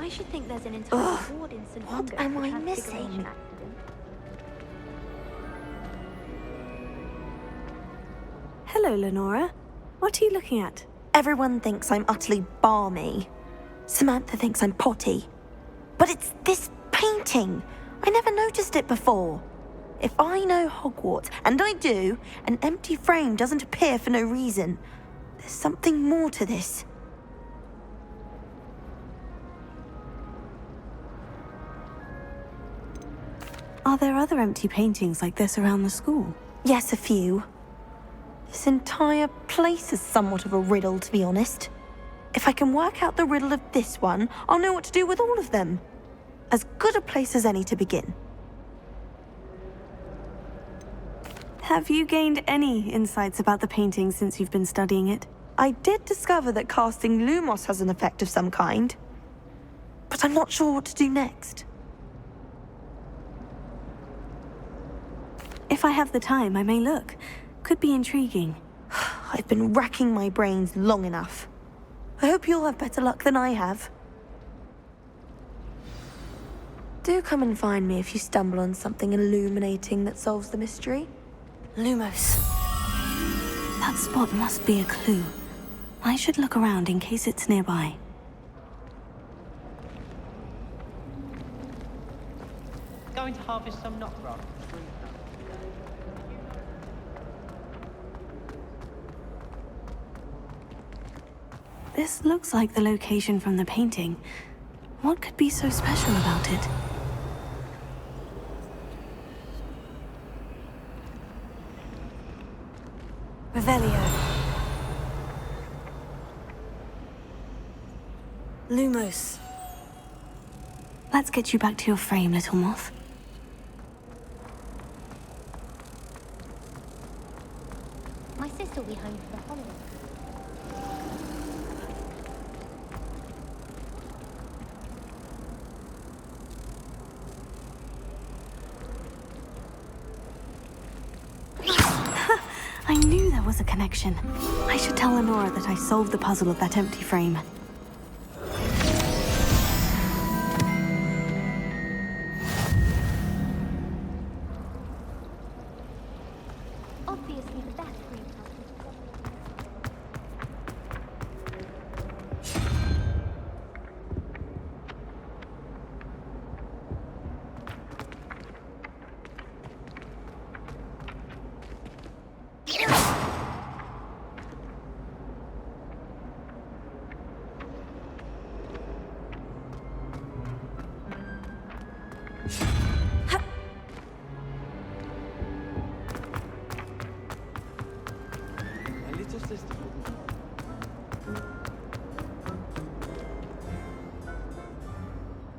I should think there's an entire ward in St. What am I missing? Hello, Lenora. What are you looking at? Everyone thinks I'm utterly balmy. Samantha thinks I'm potty. But it's this painting. I never noticed it before. If I know Hogwarts, and I do, an empty frame doesn't appear for no reason. There's something more to this. Are there other empty paintings like this around the school? Yes, a few. This entire place is somewhat of a riddle, to be honest. If I can work out the riddle of this one, I'll know what to do with all of them. As good a place as any to begin. Have you gained any insights about the painting since you've been studying it? I did discover that casting Lumos has an effect of some kind. But I'm not sure what to do next. If I have the time, I may look. Could be intriguing. I've been racking my brains long enough. I hope you'll have better luck than I have. Do come and find me if you stumble on something illuminating that solves the mystery. Lumos. That spot must be a clue. I should look around in case it's nearby. Going to harvest some knockrod. This looks like the location from the painting. What could be so special about it? Revelio. Lumos. Let's get you back to your frame, little moth. My sister will be home for the holidays. I knew there was a connection. I should tell Lenora that I solved the puzzle of that empty frame. Obviously the best green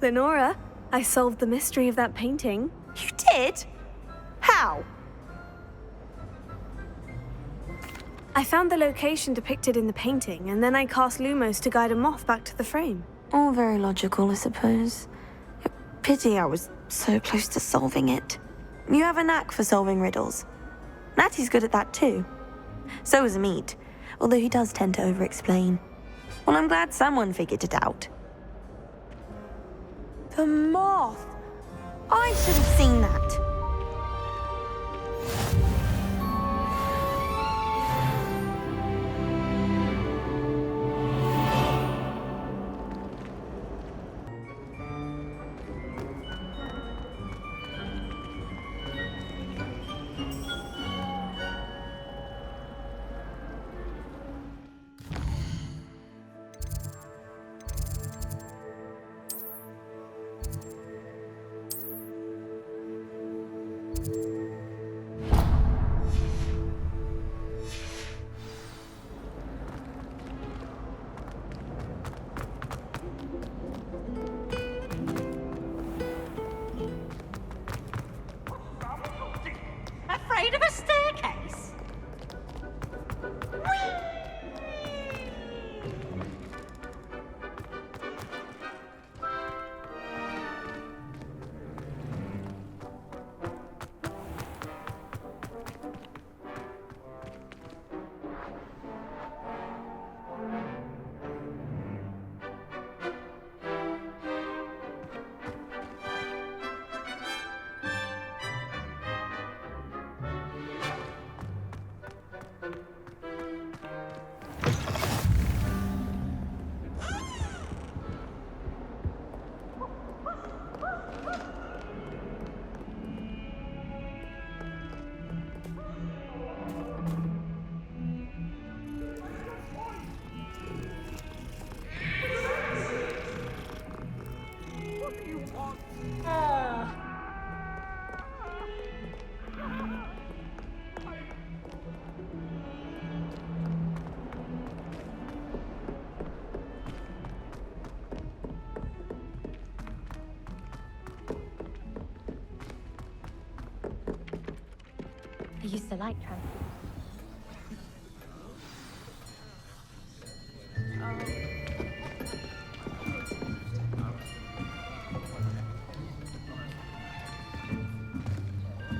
Lenora, I solved the mystery of that painting. You did? How? I found the location depicted in the painting, and then I cast Lumos to guide a moth back to the frame. All very logical, I suppose. Pity I was so close to solving it. You have a knack for solving riddles. Natty's good at that too. So is Amit, although he does tend to over-explain. Well, I'm glad someone figured it out. The moth! I should have seen that. I used to like transport.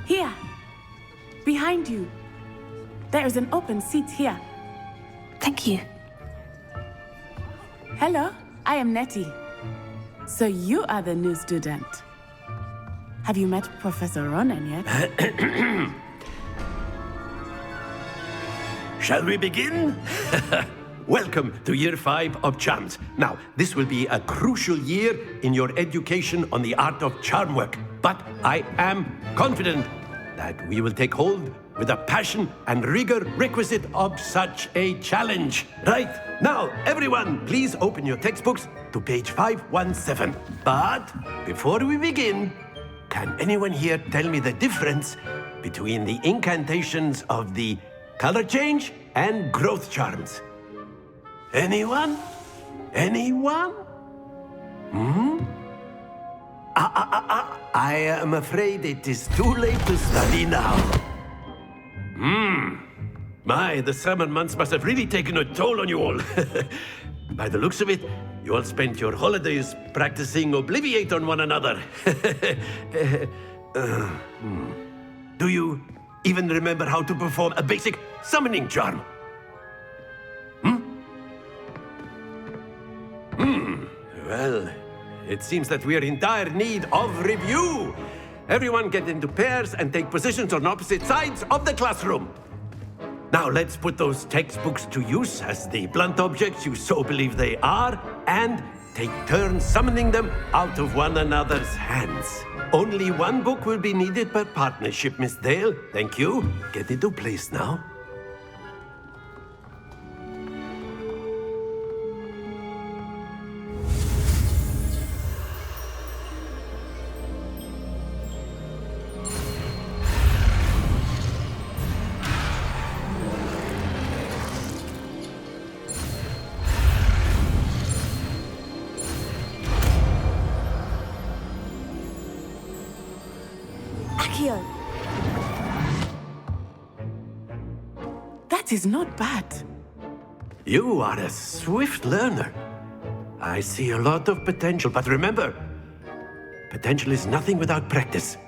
Here! Behind you. There is an open seat here. Thank you. Hello, I am Nettie. So you are the new student. Have you met Professor Ronan yet? Shall we begin? Welcome to Year 5 of Charms. Now, this will be a crucial year in your education on the art of charm work. But I am confident that we will take hold with the passion and rigor requisite of such a challenge. Right, now, everyone, please open your textbooks to page 517. But before we begin, can anyone here tell me the difference between the incantations of the color change and growth charms? Anyone? Anyone? I am afraid it is too late to study now. My, the summer months must have really taken a toll on you all. By the looks of it, you all spent your holidays practicing Obliviate on one another. Do you even remember how to perform a basic summoning charm? Well, it seems that we are in dire need of review. Everyone get into pairs and take positions on opposite sides of the classroom. Now let's put those textbooks to use as the blunt objects you so believe they are, and take turns summoning them out of one another's hands. Only one book will be needed per partnership, Miss Dale. Thank you. Get into place now. That is not bad. You are a swift learner. I see a lot of potential, but remember, potential is nothing without practice.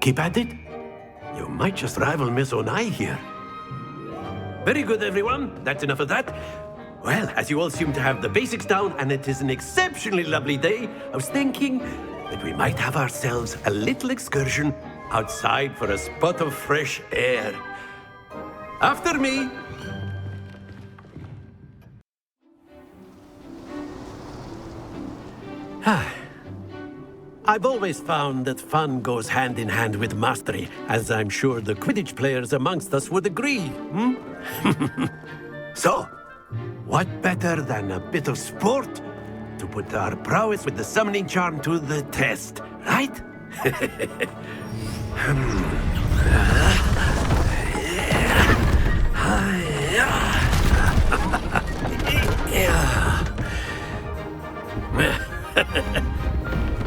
Keep at it. You might just rival Miss Onai here. Very good, everyone. That's enough of that. Well, as you all seem to have the basics down, and it is an exceptionally lovely day, I was thinking that we might have ourselves a little excursion outside for a spot of fresh air. After me. I've always found that fun goes hand in hand with mastery, as I'm sure the Quidditch players amongst us would agree. So, what better than a bit of sport to put our prowess with the summoning charm to the test, right?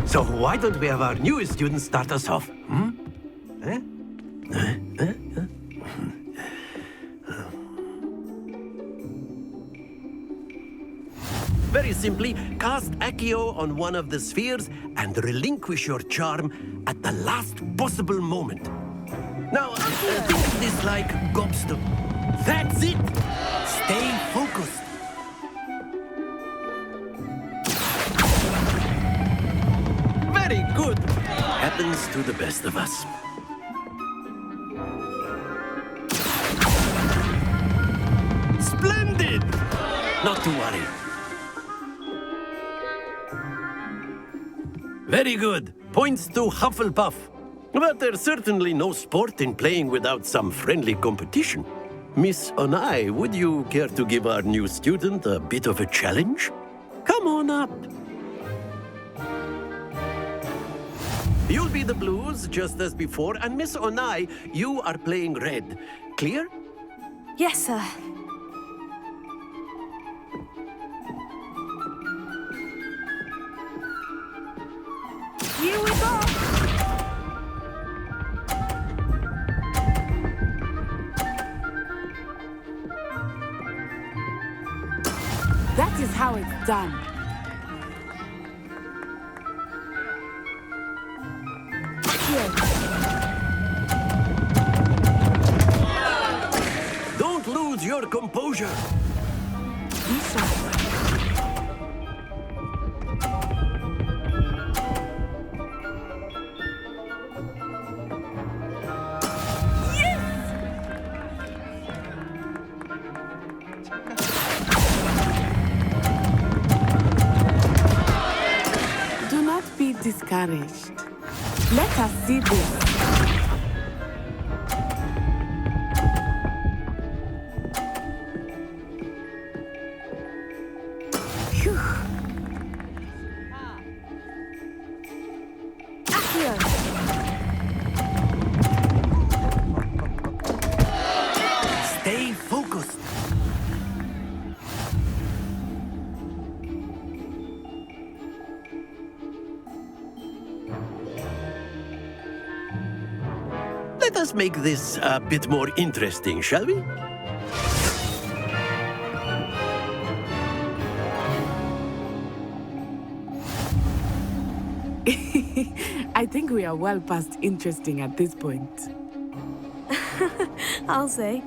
So why don't we have our newest student start us off? Very simply, cast Accio on one of the spheres and relinquish your charm at the last possible moment. Now, think of this like gobstone. That's it! Stay focused. Very good. Happens to the best of us. Splendid! Not to worry. Very good. Points to Hufflepuff. But there's certainly no sport in playing without some friendly competition. Miss Onai, would you care to give our new student a bit of a challenge? Come on up. You'll be the blues, just as before, and Miss Onai, you are playing red. Clear? Yes, sir. Here we go! done. Here. Don't lose your composure. Be sharp. Do not be discouraged. Let us see this. Phew. Accio. Stay focused. Let us make this a bit more interesting, shall we? I think we are well past interesting at this point. I'll say.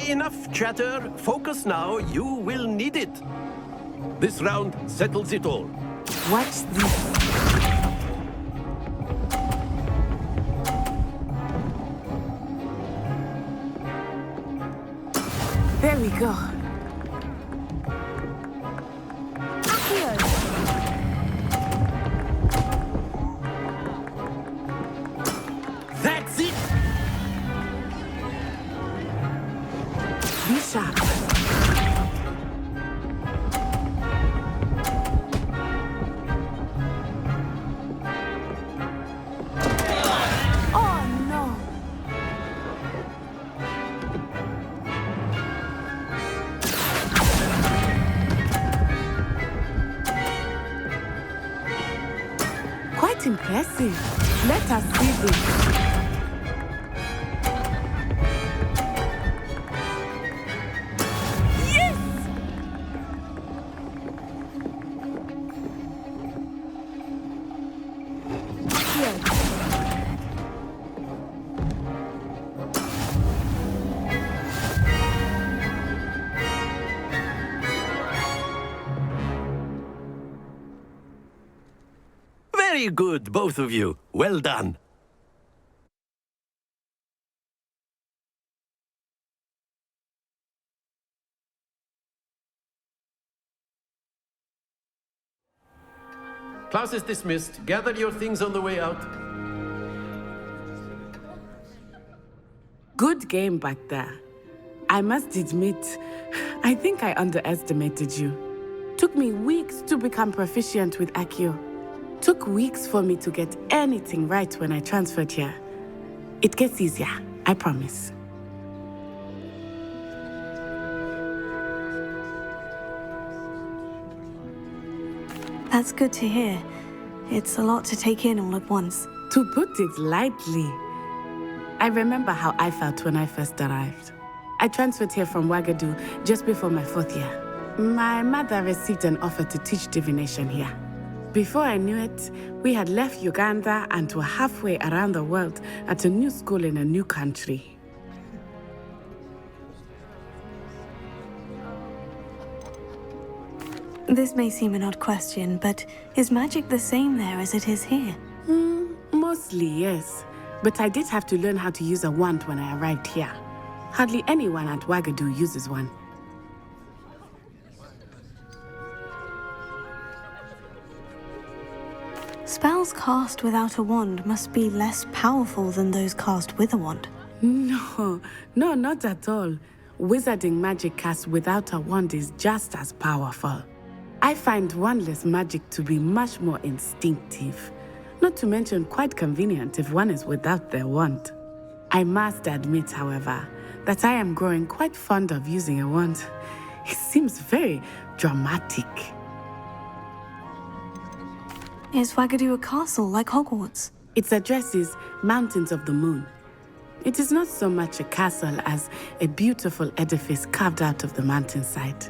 Enough chatter. Focus now. You will need it. This round settles it all. Watch this. There we go. Accio. That's it. Be sharp. Oh no. Quite impressive. Let us see this. Very good, both of you. Well done. Class is dismissed. Gather your things on the way out. Good game back there. I must admit, I think I underestimated you. Took me weeks to become proficient with Accio. Took weeks for me to get anything right when I transferred here. It gets easier, I promise. That's good to hear. It's a lot to take in all at once. To put it lightly, I remember how I felt when I first arrived. I transferred here from Ouagadougou just before my 4th year. My mother received an offer to teach divination here. Before I knew it, we had left Uganda and were halfway around the world at a new school in a new country. This may seem an odd question, but is magic the same there as it is here? Mostly, yes. But I did have to learn how to use a wand when I arrived here. Hardly anyone at Ouagadougou uses one. Spells cast without a wand must be less powerful than those cast with a wand. No, not at all. Wizarding magic cast without a wand is just as powerful. I find wandless magic to be much more instinctive. Not to mention quite convenient if one is without their wand. I must admit, however, that I am growing quite fond of using a wand. It seems very dramatic. Is Ouagadougou a castle like Hogwarts? Its address is Mountains of the Moon. It is not so much a castle as a beautiful edifice carved out of the mountainside.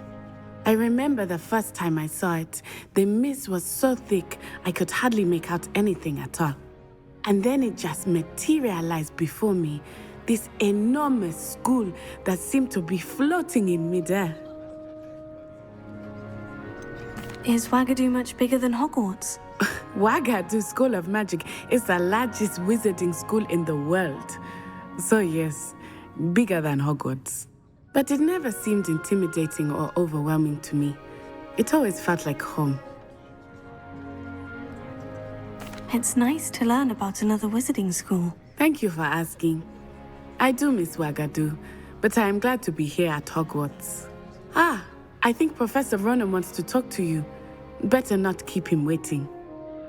I remember the first time I saw it, the mist was so thick I could hardly make out anything at all. And then it just materialized before me, this enormous school that seemed to be floating in midair. Is Wagadu much bigger than Hogwarts? Wagadu School of Magic is the largest wizarding school in the world. So yes, bigger than Hogwarts. But it never seemed intimidating or overwhelming to me. It always felt like home. It's nice to learn about another wizarding school. Thank you for asking. I do miss Wagadu, but I am glad to be here at Hogwarts. I think Professor Ronan wants to talk to you. Better not keep him waiting.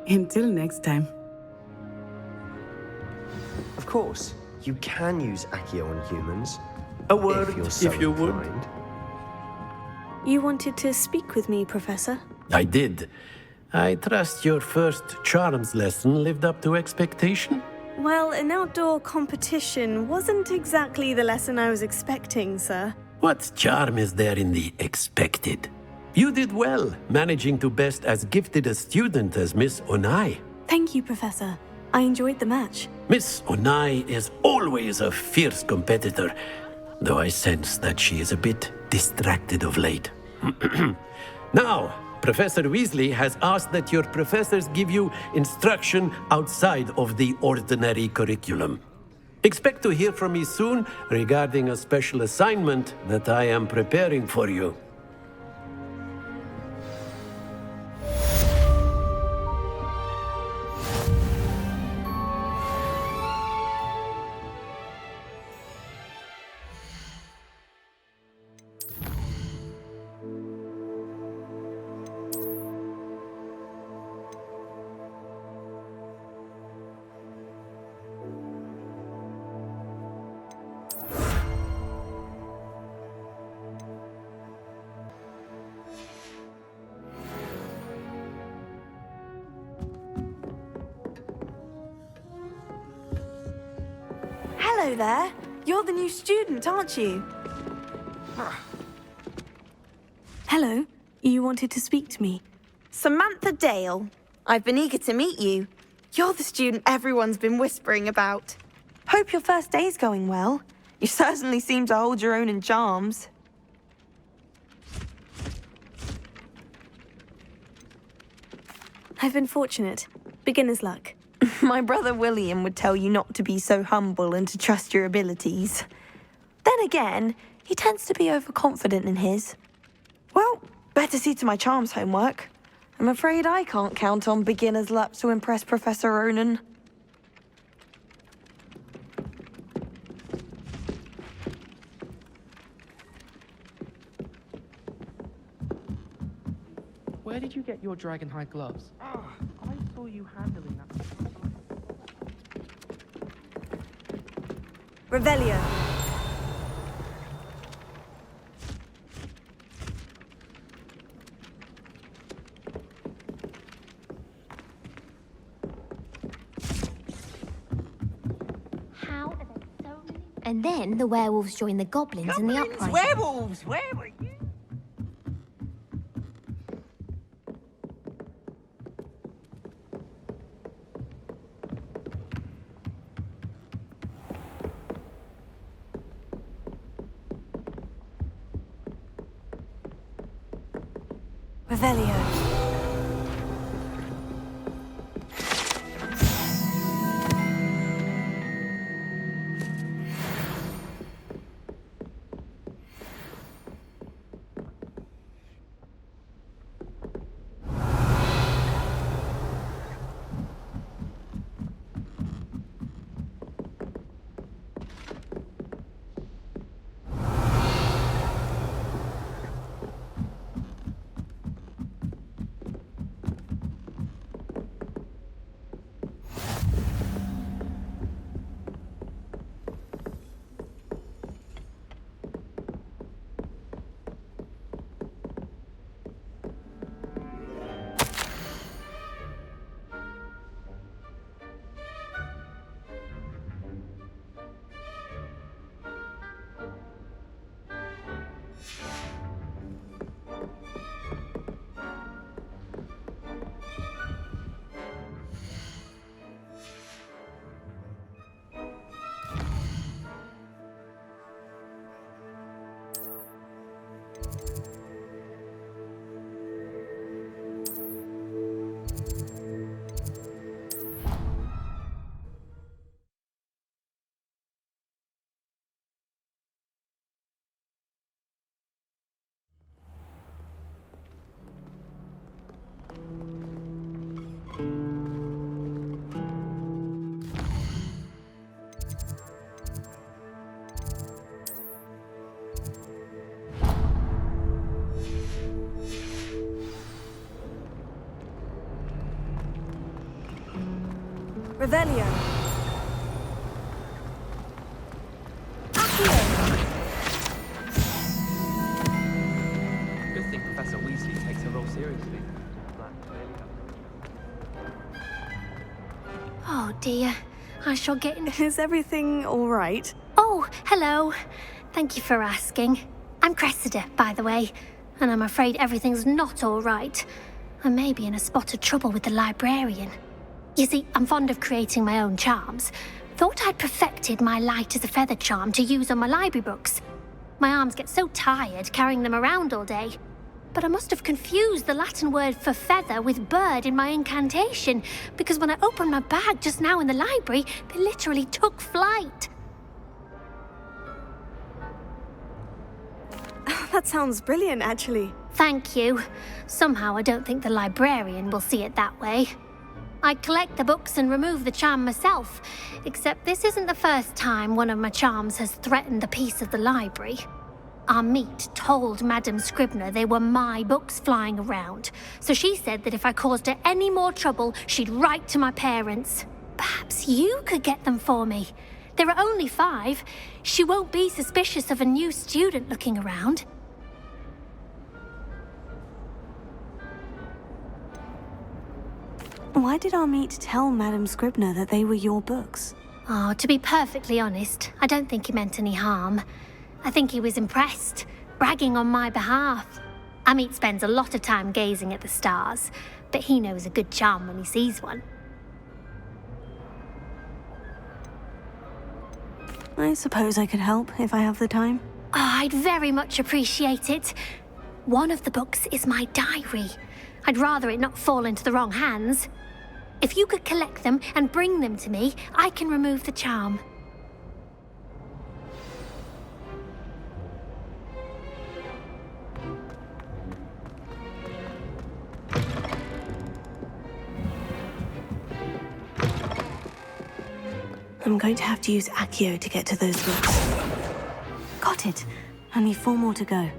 Until next time. Of course, you can use Accio on humans. A word, if you're so if you would. inclined. You wanted to speak with me, Professor? I did. I trust your first charms lesson lived up to expectation? Well, an outdoor competition wasn't exactly the lesson I was expecting, sir. What charm is there in the expected? You did well, managing to best as gifted a student as Miss Onai. Thank you, Professor. I enjoyed the match. Miss Onai is always a fierce competitor, though I sense that she is a bit distracted of late. Now, Professor Weasley has asked that your professors give you instruction outside of the ordinary curriculum. Expect to hear from me soon regarding a special assignment that I am preparing for you. Hello there. You're the new student, aren't you? Hello. You wanted to speak to me? Samantha Dale. I've been eager to meet you. You're the student everyone's been whispering about. Hope your first day's going well. You certainly seem to hold your own in charms. I've been fortunate. Beginner's luck. My brother William would tell you not to be so humble and to trust your abilities. Then again, he tends to be overconfident in his. Well, better see to my charms homework. I'm afraid I can't count on beginner's luck to impress Professor Ronan. Where did you get your dragonhide gloves? I saw you handling that. Revelio. How are there so many? And then the werewolves join the goblins in the uprising. Werewolves! Where were you? Revelio. Revelio. Good thing Professor Weasley takes her role seriously. Oh dear, I shall get in. Is everything all right? Oh, hello. Thank you for asking. I'm Cressida, by the way, and I'm afraid everything's not all right. I may be in a spot of trouble with the librarian. You see, I'm fond of creating my own charms. Thought I'd perfected my light as a feather charm to use on my library books. My arms get so tired carrying them around all day. But I must have confused the Latin word for feather with bird in my incantation, because when I opened my bag just now in the library, they literally took flight. That sounds brilliant, actually. Thank you. Somehow I don't think the librarian will see it that way. I collect the books and remove the charm myself, except this isn't the first time one of my charms has threatened the peace of the library. Our meet told Madame Scribner they were my books flying around, so she said that if I caused her any more trouble, she'd write to my parents. Perhaps you could get them for me. There are only 5. She won't be suspicious of a new student looking around. Why did our meet tell Madame Scribner that they were your books? Oh, to be perfectly honest, I don't think he meant any harm. I think he was impressed, bragging on my behalf. Amit spends a lot of time gazing at the stars, but he knows a good charm when he sees one. I suppose I could help if I have the time. Oh, I'd very much appreciate it. One of the books is my diary. I'd rather it not fall into the wrong hands. If you could collect them and bring them to me, I can remove the charm. I'm going to have to use Accio to get to those books. Got it. Only 4 more to go.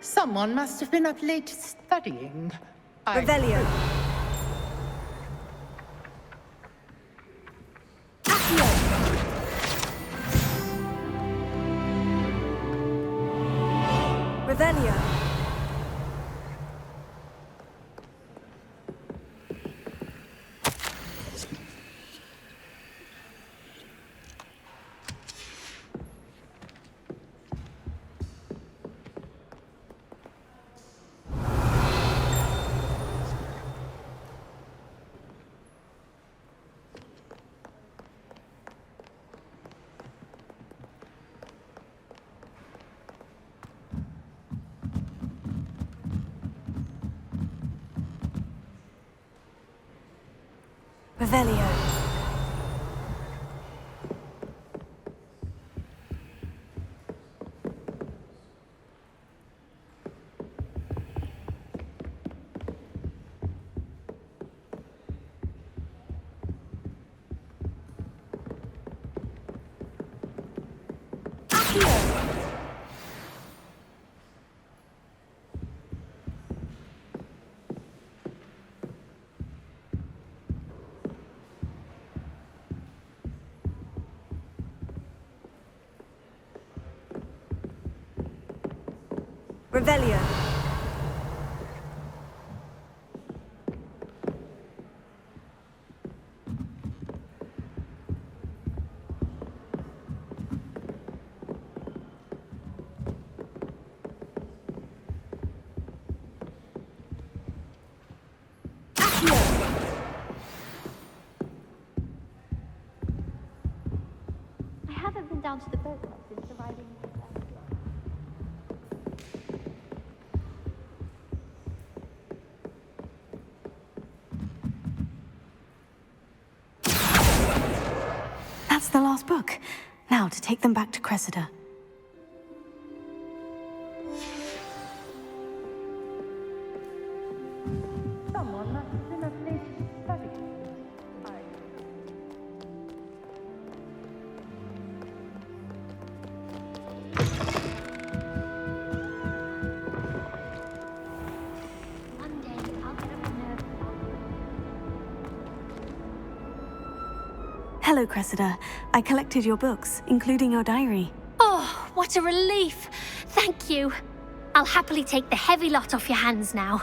Someone must have been up late studying. Revelio. Revelio. Revelio. Revelio. I haven't been down to the boat club since arriving. That's the last book. Now to take them back to Cressida. Someone must have been up late studying. One day I'll get a nerve. Hello, Cressida. I collected your books, including your diary. Oh, what a relief! Thank you. I'll happily take the heavy lot off your hands now.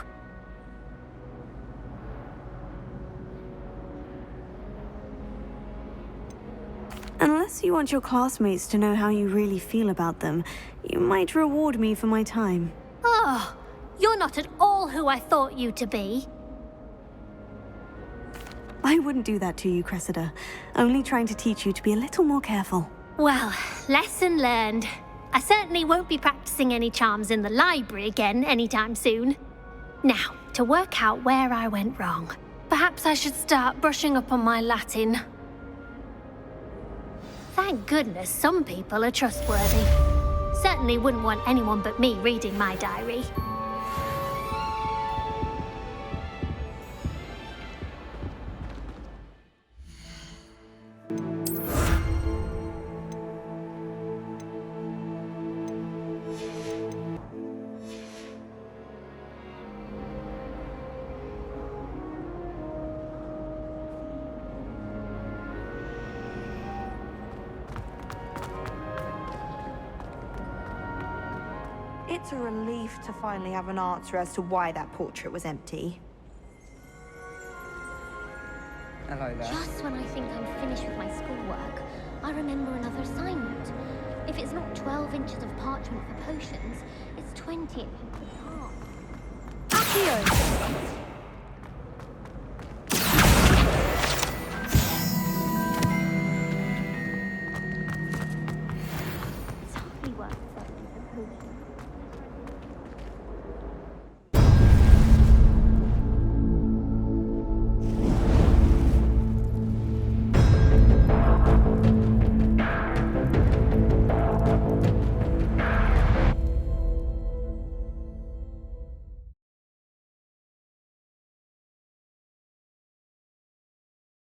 Unless you want your classmates to know how you really feel about them, you might reward me for my time. Oh, you're not at all who I thought you to be. I wouldn't do that to you, Cressida. Only trying to teach you to be a little more careful. Well, lesson learned. I certainly won't be practicing any charms in the library again anytime soon. Now, to work out where I went wrong. Perhaps I should start brushing up on my Latin. Thank goodness some people are trustworthy. Certainly wouldn't want anyone but me reading my diary. It's a relief to finally have an answer as to why that portrait was empty. Hello there. Just when I think I'm finished with my schoolwork, I remember another assignment. If it's not 12 inches of parchment for potions, it's 20 inches for parts. Accio!